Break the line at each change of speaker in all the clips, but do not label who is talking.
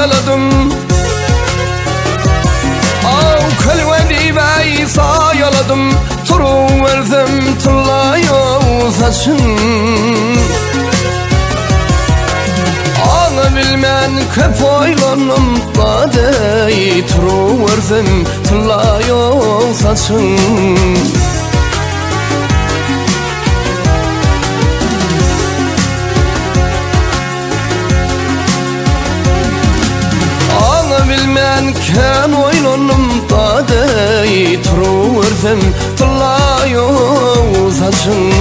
sayaladım. Kölveli ve sayaladım. Turu verdim tıllayo saçın. Anı bilmen köp oylanım badey. Turu verdim tıllayo saçın. Bilmen ken oylanım badey. Turu verdim tıllayo saçın.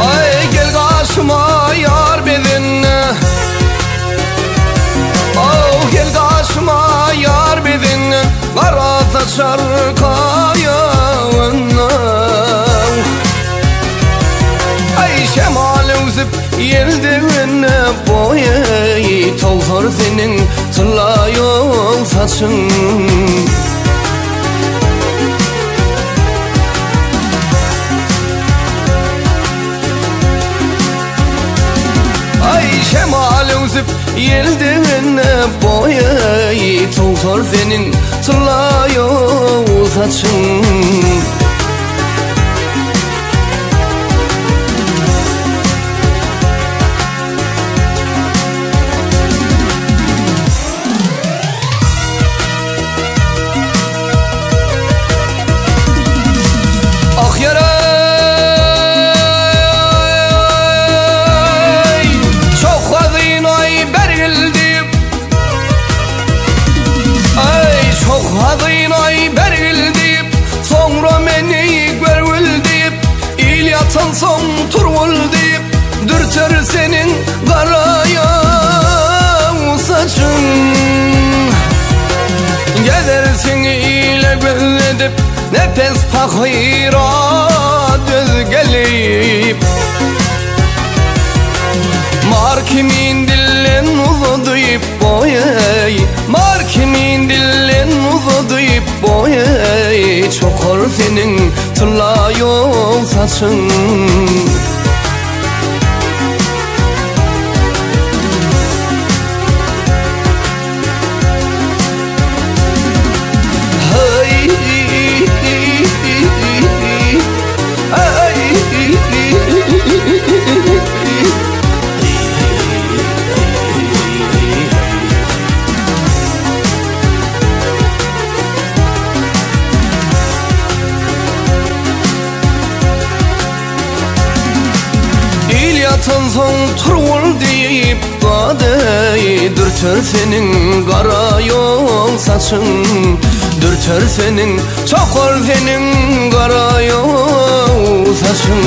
Ay gel karşıma yar bedin. Oh gel karşıma yar bedin. Kara saçar kayağına. Ay şemali uzip yeldiğine boyayı. Tolhor senin tıllayo saçın. Ay şemali uzip yeldiğine boyayı. Tolhor senin tıllayo saçın. Ah yaray çok hazinoy berildi. Ay çok hazinoy berildi. Sonra beni görüldü. İl yatan son turuldu. Dürter senin karaya saçın. Gezersin ile gözledip. Nefes pakira düz gelip. Mar kimin dillen uzadıyıp boyay. Mar kimin dillen uzadıyıp boyay. Çokor senin tıllayo saçın. Yatan son turul deyip badey. Dürter senin kara yol saçın. Dürter senin çokor senin kara yol saçın.